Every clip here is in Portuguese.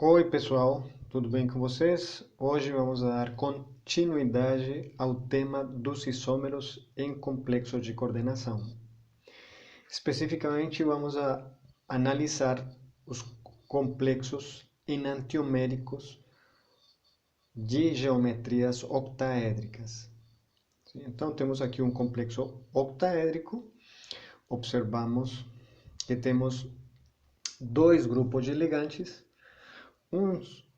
Oi, pessoal, tudo bem com vocês? Hoje vamos dar continuidade ao tema dos isômeros em complexos de coordenação. Especificamente, vamos analisar os complexos enantioméricos de geometrias octaédricas. Então, temos aqui um complexo octaédrico. Observamos que temos dois grupos de ligantes, uns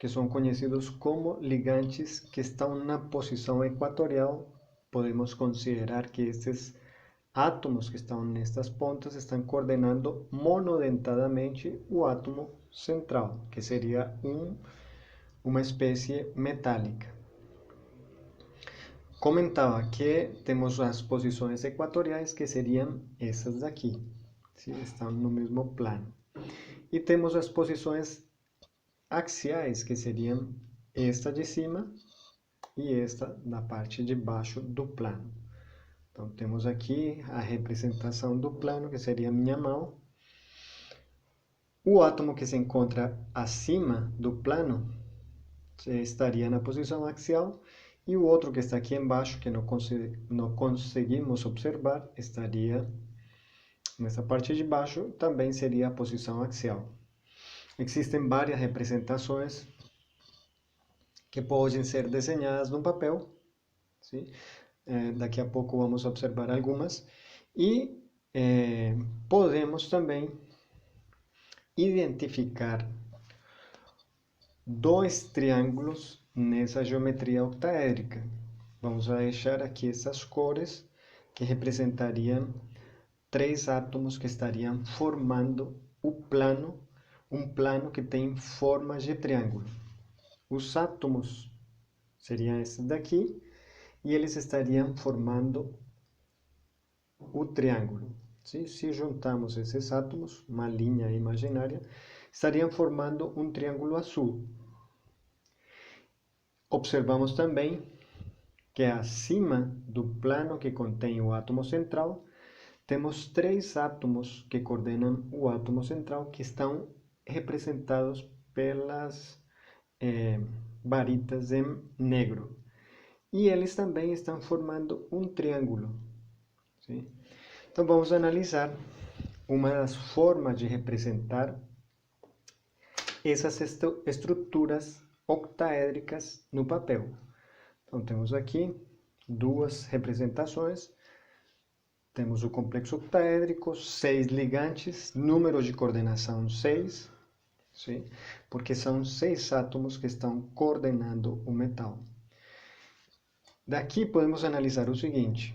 que são conhecidos como ligantes que estão na posição equatorial. Podemos considerar que esses átomos que estão nestas pontas estão coordenando monodentadamente o átomo central, que seria uma espécie metálica. Comentava que temos as posições equatoriais, que seriam essas daqui, estão no mesmo plano. E temos as posições axiais, que seriam esta de cima e esta na parte de baixo do plano. Então, temos aqui a representação do plano, que seria a minha mão. O átomo que se encontra acima do plano estaria na posição axial, e o outro que está aqui embaixo, que não conseguimos observar, estaria nessa parte de baixo, também seria a posição axial. Existem várias representações que podem ser desenhadas no papel. Sim? Daqui a pouco vamos observar algumas. E podemos também identificar dois triângulos nessa geometria octaédrica. Vamos deixar aqui essas cores que representariam três átomos que estariam formando um plano que tem forma de triângulo. Os átomos seriam esses daqui, e eles estariam formando o triângulo. Se juntarmos esses átomos, uma linha imaginária, estariam formando um triângulo azul. Observamos também que acima do plano que contém o átomo central, temos três átomos que coordenam o átomo central, que estão representados pelas varitas em negro. E eles também estão formando um triângulo. Sim? Então, vamos analisar uma das formas de representar essas estruturas octaédricas no papel. Então, temos aqui duas representações. Temos o complexo octaédrico, 6 ligantes, número de coordenação 6, sim? Porque são 6 átomos que estão coordenando o metal. Daqui podemos analisar o seguinte: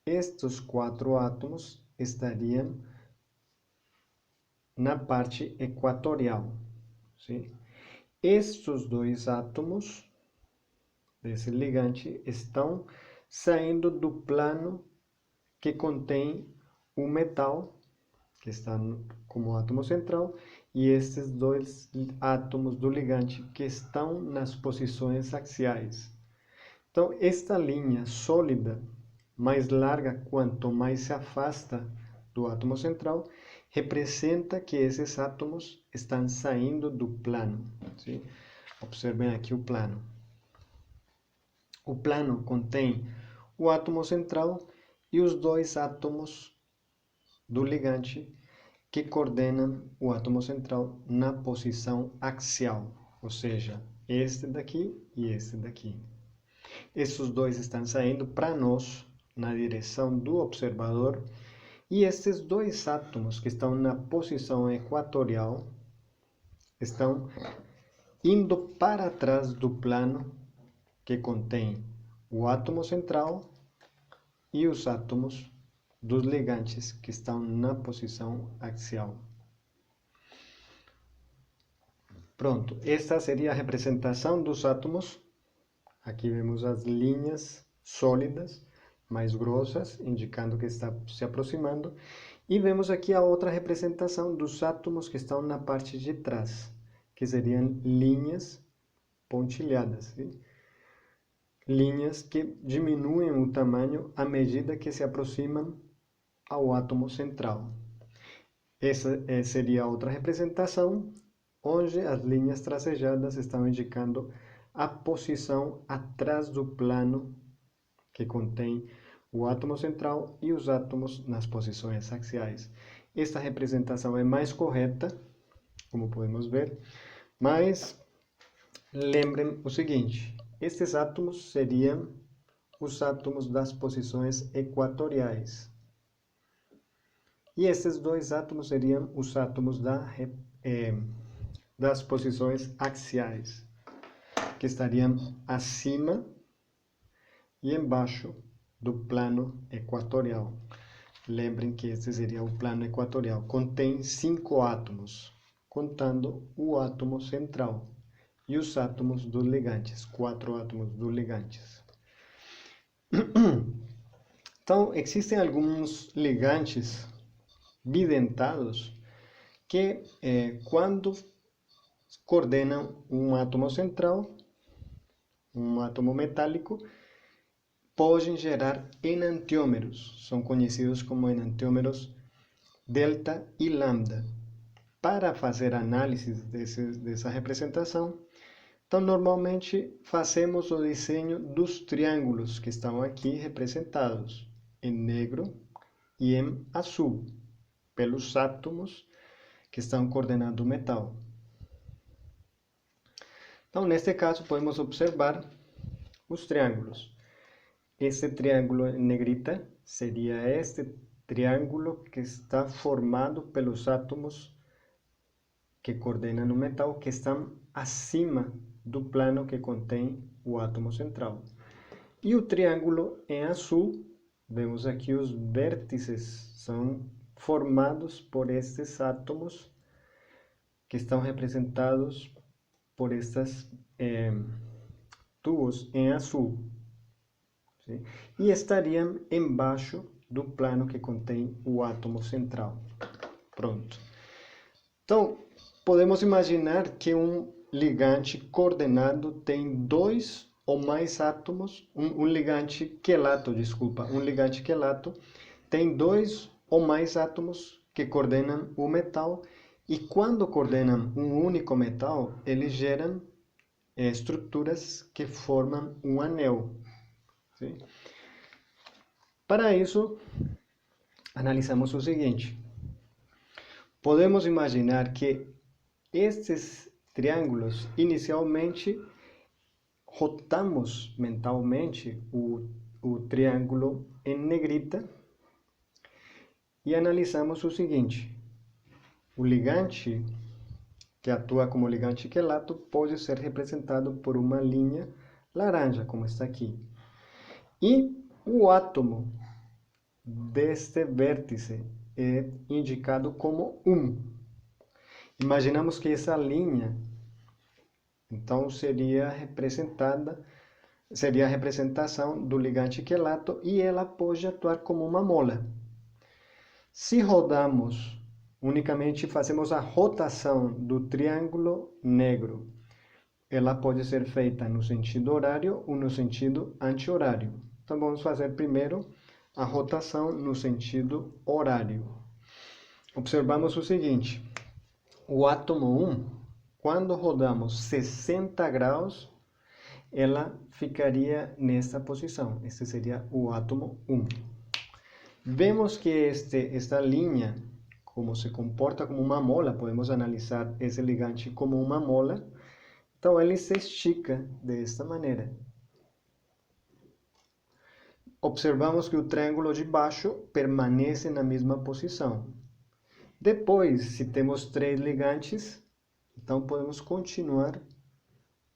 estes 4 átomos estariam na parte equatorial. Sim? Estes 2 átomos desse ligante estão saindo do plano que contém o metal, que está como átomo central, e estes 2 átomos do ligante que estão nas posições axiais. Então, esta linha sólida, mais larga quanto mais se afasta do átomo central, representa que esses átomos estão saindo do plano. Sim? Observem aqui o plano. O plano contém o átomo central e os 2 átomos do ligante que coordenam o átomo central na posição axial, ou seja, este daqui e este daqui. Esses 2 estão saindo para nós, na direção do observador, e esses 2 átomos que estão na posição equatorial estão indo para trás do plano que contém o átomo central e os átomos dos ligantes que estão na posição axial. Pronto, esta seria a representação dos átomos. Aqui vemos as linhas sólidas, mais grossas, indicando que está se aproximando. E vemos aqui a outra representação dos átomos que estão na parte de trás, que seriam linhas pontilhadas. Sim? Linhas que diminuem o tamanho à medida que se aproximam ao átomo central. Essa seria a outra representação. onde as linhas tracejadas estão indicando a posição atrás do plano que contém o átomo central e os átomos nas posições axiais. Esta representação é mais correta, como podemos ver, mas lembrem o seguinte: estes átomos seriam os átomos das posições equatoriais. E esses dois átomos seriam os átomos das posições axiais, que estariam acima e embaixo do plano equatorial. Lembrem que esse seria o plano equatorial. Contém 5 átomos, contando o átomo central e os átomos dos ligantes, 4 átomos dos ligantes. Então, existem alguns ligantes bidentados que, quando coordenam um átomo central, um átomo metálico, podem gerar enantiômeros. São conhecidos como enantiômeros delta e lambda. Para fazer análise dessa representação, então, normalmente, fazemos o desenho dos triângulos que estão aqui representados em negro e em azul, pelos átomos que estão coordenando o metal. Então, neste caso, podemos observar os triângulos. Este triângulo em negrita seria este triângulo que está formado pelos átomos que coordenam o metal, que estão acima do plano que contém o átomo central. E o triângulo em azul, vemos aqui os vértices, são formados por estes átomos que estão representados por estes tubos em azul. Sim? E estariam embaixo do plano que contém o átomo central. Pronto. Então, podemos imaginar que um ligante coordenado tem 2 ou mais átomos, um ligante quelato tem 2 ou mais átomos que coordenam o metal, e quando coordenam um único metal, eles geram estruturas que formam um anel. Sim? Para isso, analisamos o seguinte: podemos imaginar que estes triângulos, inicialmente, rotamos mentalmente o triângulo em negrita e analisamos o seguinte: o ligante que atua como ligante quelato pode ser representado por uma linha laranja, como está aqui. E o átomo deste vértice é indicado como 1. Imaginamos que essa linha, então, seria a representação do ligante quelato, e ela pode atuar como uma mola. Se rodamos, unicamente fazemos a rotação do triângulo negro, ela pode ser feita no sentido horário ou no sentido anti-horário. Então, vamos fazer primeiro a rotação no sentido horário. Observamos o seguinte: o átomo 1, quando rodamos 60 graus, ela ficaria nesta posição. Este seria o átomo 1. Vemos que esta linha, como se comporta como uma mola, podemos analisar esse ligante como uma mola. Então, ele se estica desta maneira. Observamos que o triângulo de baixo permanece na mesma posição. Depois, se temos 3 ligantes, então podemos continuar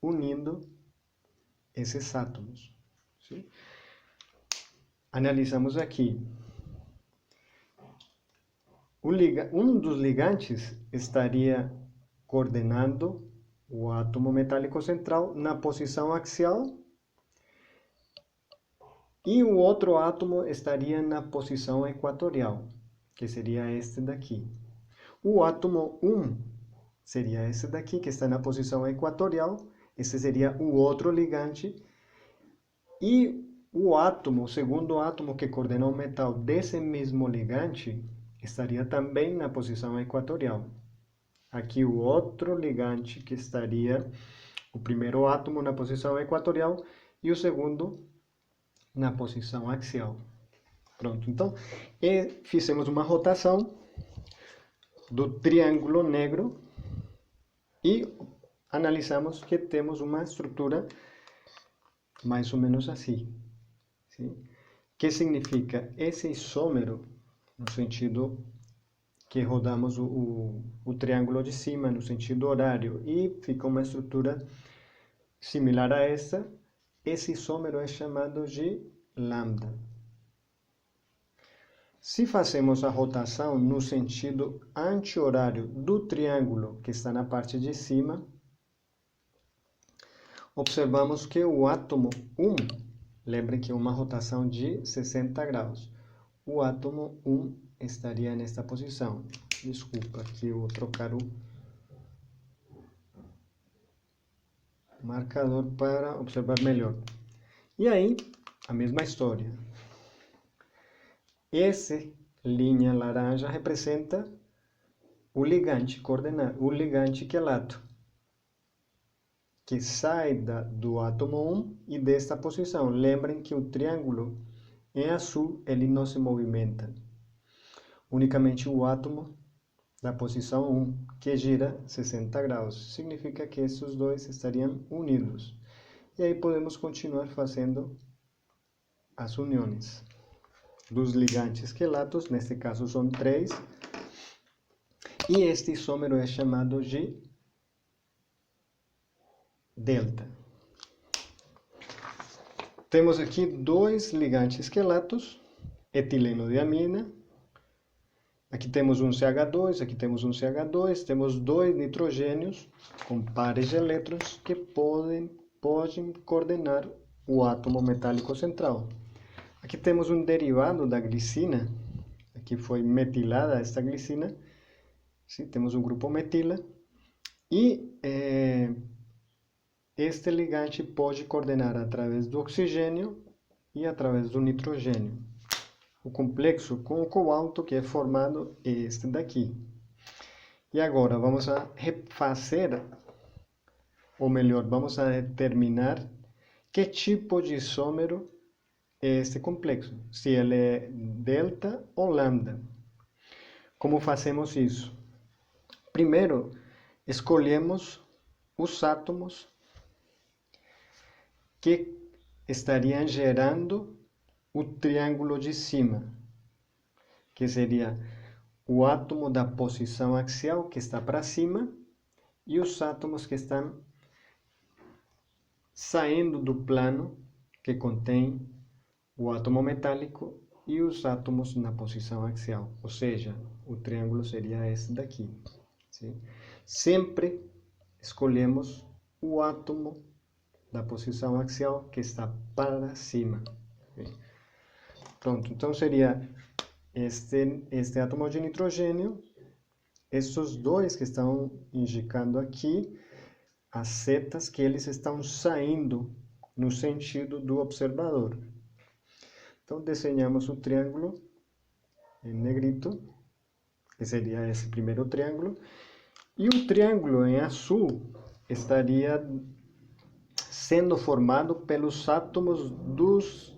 unindo esses átomos. Sim? Analisamos aqui. Um dos ligantes estaria coordenando o átomo metálico central na posição axial, e o outro átomo estaria na posição equatorial, que seria este daqui. O átomo 1 seria esse daqui, que está na posição equatorial. Esse seria o outro ligante. E o segundo átomo que coordena o metal desse mesmo ligante, estaria também na posição equatorial. aqui o outro ligante que estaria o primeiro átomo na posição equatorial e o segundo na posição axial. Pronto, então fizemos uma rotação do triângulo negro e analisamos que temos uma estrutura mais ou menos assim. Sim? Que significa esse isômero, no sentido que rodamos o triângulo de cima, no sentido horário, e fica uma estrutura similar a essa. Esse isômero é chamado de lambda. Se fazemos a rotação no sentido anti-horário do triângulo que está na parte de cima, observamos que o átomo 1, lembrem que é uma rotação de 60 graus, o átomo 1 estaria nesta posição. Desculpa, aqui eu vou trocar o marcador para observar melhor. E aí, a mesma história. Essa linha laranja representa o ligante coordenado, o ligante quelato, que sai do átomo 1 e desta posição. Lembrem que o triângulo em azul ele não se movimenta. Unicamente o átomo da posição 1, que gira 60 graus. Significa que esses dois estariam unidos. E aí podemos continuar fazendo as uniões dos ligantes quelatos, neste caso são 3, e este isômero é chamado de delta. Temos aqui dois ligantes quelatos, etileno-diamina, aqui temos um CH2, aqui temos um CH2, temos dois nitrogênios com pares de elétrons que podem coordenar o átomo metálico central. Aqui temos um derivado da glicina, aqui foi metilada esta glicina, sim, temos um grupo metila, e este ligante pode coordenar através do oxigênio e através do nitrogênio. O complexo com o cobalto que é formado é este daqui. E agora vamos a refazer, ou melhor, vamos a determinar que tipo de isômero é este complexo, se ele é delta ou lambda. Como fazemos isso? Primeiro, escolhemos os átomos que estariam gerando o triângulo de cima, que seria o átomo da posição axial, que está para cima, e os átomos que estão saindo do plano que contém o átomo metálico e os átomos na posição axial, ou seja, o triângulo seria esse daqui. Sim? Sempre escolhemos o átomo da posição axial que está para cima. Okay? Pronto, então seria este átomo de nitrogênio, esses dois que estão indicando aqui, as setas que eles estão saindo no sentido do observador. Então, desenhamos o triângulo em negrito, que seria esse primeiro triângulo, e o triângulo em azul estaria sendo formado pelos átomos dos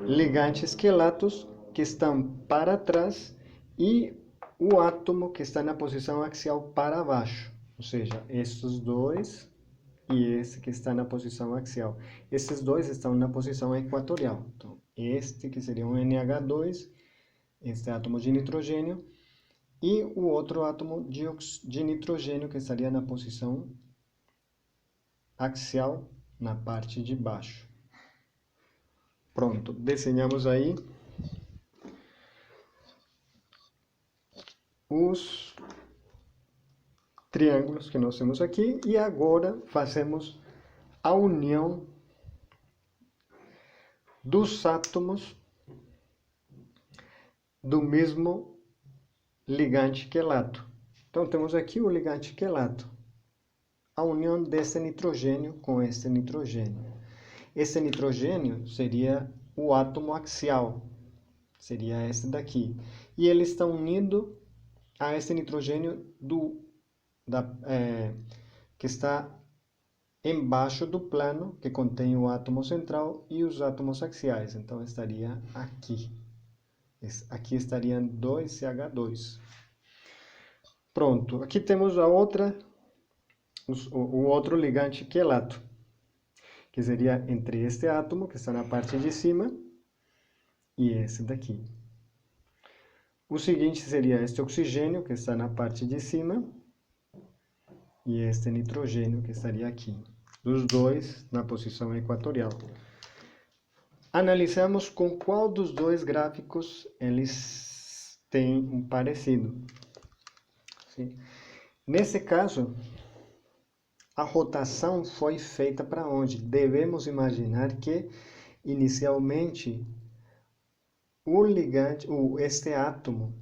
ligantes quelatos que estão para trás e o átomo que está na posição axial para baixo, ou seja, esses dois e esse que está na posição axial. Esses dois estão na posição equatorial. Então, este que seria um NH2, este átomo de nitrogênio, e o outro átomo de nitrogênio que estaria na posição axial, na parte de baixo. Pronto, desenhamos aí os triângulos que nós temos aqui, e agora fazemos a união dos átomos do mesmo ligante quelato. Então temos aqui o ligante quelato, a união desse nitrogênio com esse nitrogênio. Esse nitrogênio seria o átomo axial, seria esse daqui. E ele está unido a este nitrogênio que está embaixo do plano que contém o átomo central e os átomos axiais. Então, estaria aqui. Aqui estariam 2CH2. Pronto, aqui temos o outro ligante quelato, que seria entre este átomo, que está na parte de cima, e esse daqui. O seguinte seria este oxigênio, que está na parte de cima, e este nitrogênio, que estaria aqui. Os dois na posição equatorial. Analisamos com qual dos dois gráficos eles têm um parecido. Sim. Nesse caso, a rotação foi feita para onde? Devemos imaginar que, inicialmente, este átomo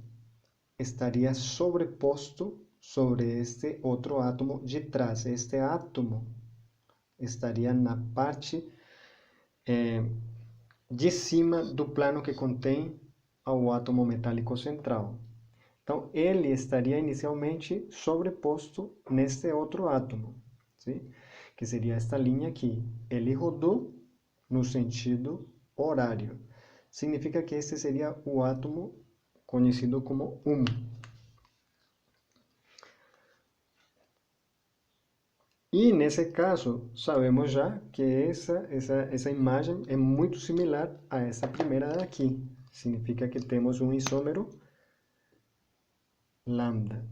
estaria sobreposto sobre este outro átomo de trás. Este átomo estaria na parte de cima do plano que contém o átomo metálico central. Então, ele estaria inicialmente sobreposto neste outro átomo, sim? Que seria esta linha aqui. Ele rodou no sentido horário. Significa que este seria o átomo conhecido como 1. E, nesse caso, sabemos já que essa imagem é muito similar a essa primeira daqui. Significa que temos um isômero lambda.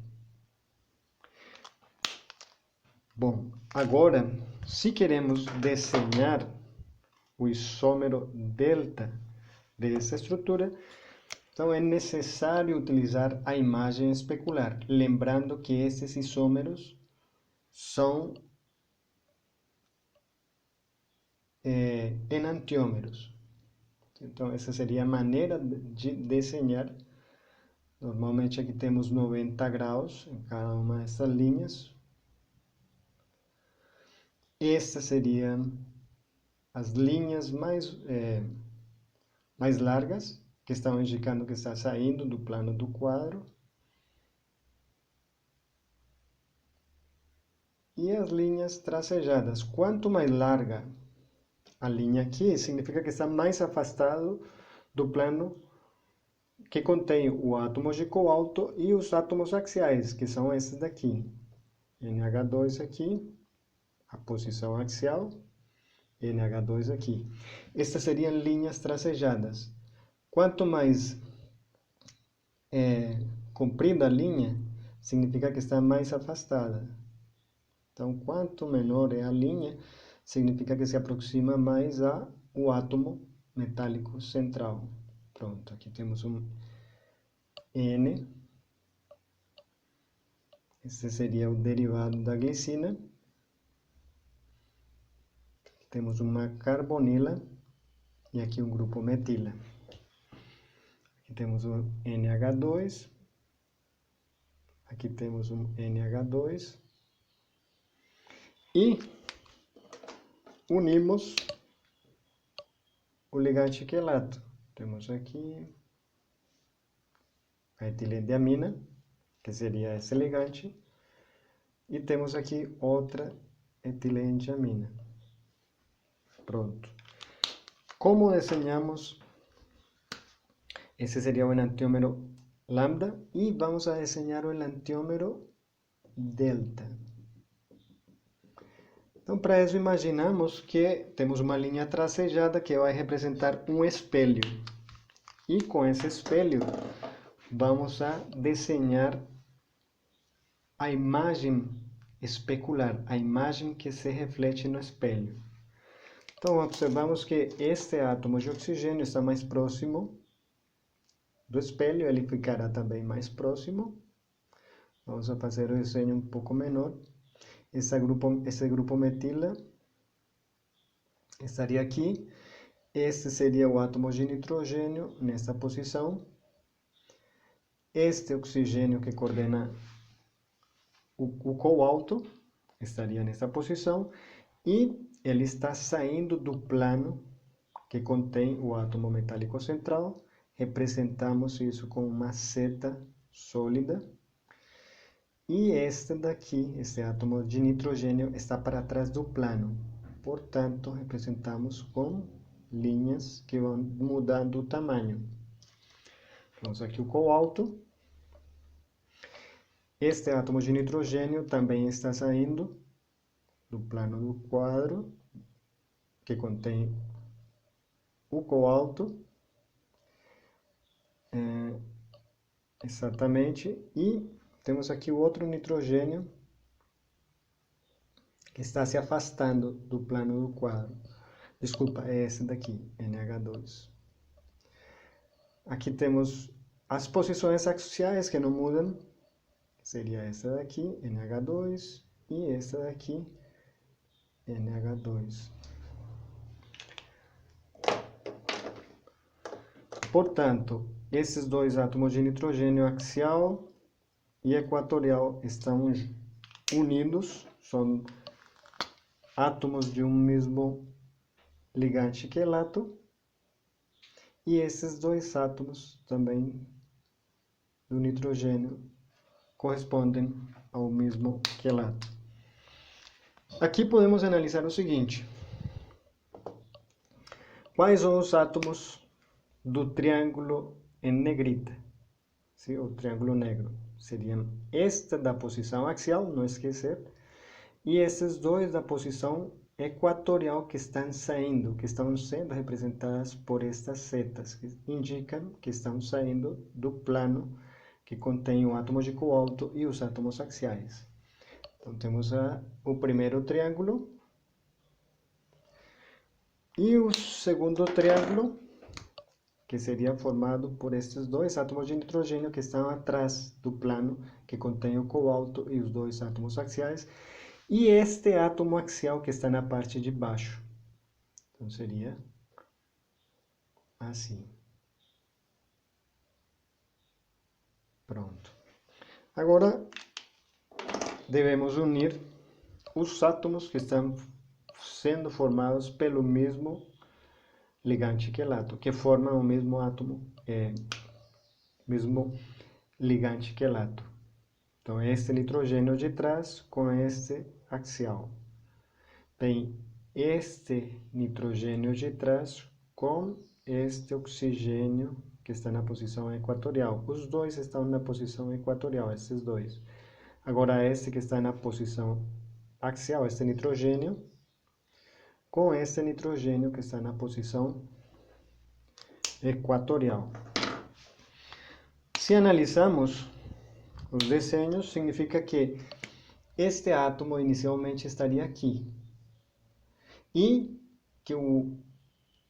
Bom, agora, se queremos desenhar o isômero delta dessa estrutura, então é necessário utilizar a imagem especular, lembrando que esses isômeros são enantiômeros. Então, essa seria a maneira de desenhar. Normalmente aqui temos 90 graus em cada uma dessas linhas. Estas seriam as linhas mais largas, que estão indicando que está saindo do plano do quadro. E as linhas tracejadas. Quanto mais larga a linha aqui, significa que está mais afastado do plano que contém o átomo de cobalto e os átomos axiais, que são esses daqui. NH2 aqui, a posição axial, NH2 aqui. Estas seriam linhas tracejadas. Quanto mais comprida a linha, significa que está mais afastada. Então, quanto menor é a linha, significa que se aproxima mais ao átomo metálico central. Pronto, aqui temos um N. Esse seria o derivado da glicina. Temos uma carbonila e aqui um grupo metila. Aqui temos um NH2. Aqui temos um NH2. E unimos o ligante quelato. Temos aqui a etilendiamina, que seria esse ligante, e temos aqui outra etilendiamina. Pronto. Como desenhamos? Esse seria o enantiômero lambda, e vamos a desenhar o enantiômero delta. Então, para isso, imaginamos que temos uma linha tracejada que vai representar um espelho. E com esse espelho, vamos a desenhar a imagem especular, a imagem que se reflete no espelho. Então, observamos que este átomo de oxigênio está mais próximo do espelho, ele ficará também mais próximo. Vamos a fazer o desenho um pouco menor. Esse grupo metila estaria aqui. Este seria o átomo de nitrogênio nessa posição. Este oxigênio que coordena o cobalto estaria nessa posição. E ele está saindo do plano que contém o átomo metálico central. Representamos isso com uma seta sólida. E este daqui, este átomo de nitrogênio, está para trás do plano. Portanto, representamos com linhas que vão mudando o tamanho. Temos aqui o cobalto. Este átomo de nitrogênio também está saindo do plano do quadro, que contém o cobalto. Exatamente. E temos aqui o outro nitrogênio que está se afastando do plano do quadro. Desculpa, é esse daqui, NH2. Aqui temos as posições axiais que não mudam. Seria essa daqui, NH2, e essa daqui, NH2. Portanto, esses dois átomos de nitrogênio axial e equatorial estão unidos, são átomos de um mesmo ligante quelato, e esses dois átomos também do nitrogênio correspondem ao mesmo quelato. Aqui podemos analisar o seguinte: quais são os átomos do triângulo em negrita? Sim, o triângulo negro. Seriam este da posição axial, não esquecer, e esses dois da posição equatorial que estão saindo, que estão sendo representadas por estas setas, que indicam que estão saindo do plano que contém o átomo de cobalto e os átomos axiais. Então temos o primeiro triângulo e o segundo triângulo, que seria formado por estes dois átomos de nitrogênio que estão atrás do plano que contém o cobalto e os dois átomos axiais, e este átomo axial que está na parte de baixo. Então seria assim. Pronto. Agora devemos unir os átomos que estão sendo formados pelo mesmo ligante quelato, que formam o mesmo átomo, mesmo ligante quelato. Então, este nitrogênio de trás com este axial. Tem este nitrogênio de trás com este oxigênio que está na posição equatorial. Os dois estão na posição equatorial, esses dois. Agora, este que está na posição axial, este nitrogênio, com este nitrogênio que está na posição equatorial. Se analisamos os desenhos, significa que este átomo inicialmente estaria aqui. E que o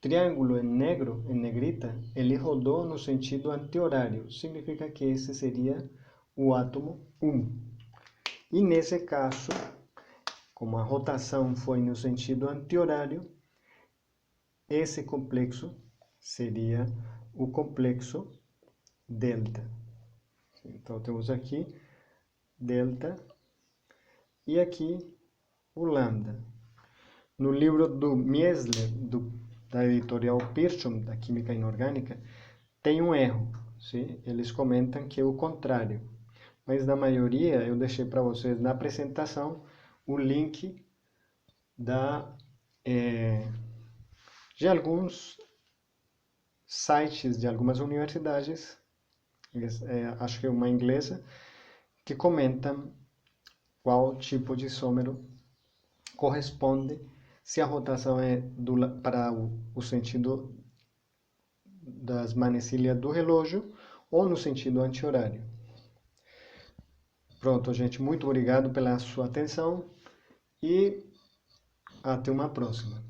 triângulo em negro, em negrita, ele rodou no sentido anti-horário. Significa que esse seria o átomo 1. E nesse caso, como a rotação foi no sentido anti-horário, esse complexo seria o complexo delta. Então, temos aqui delta e aqui o lambda. No livro do Miesler, da editorial Pearson, da Química Inorgânica, tem um erro. Sim? Eles comentam que é o contrário. Mas na maioria, eu deixei para vocês na apresentação o link de alguns sites de algumas universidades, acho que é uma inglesa, que comentam qual tipo de isômero corresponde, se a rotação é para o sentido das manecilhas do relógio ou no sentido anti-horário. Pronto, gente, muito obrigado pela sua atenção e até uma próxima.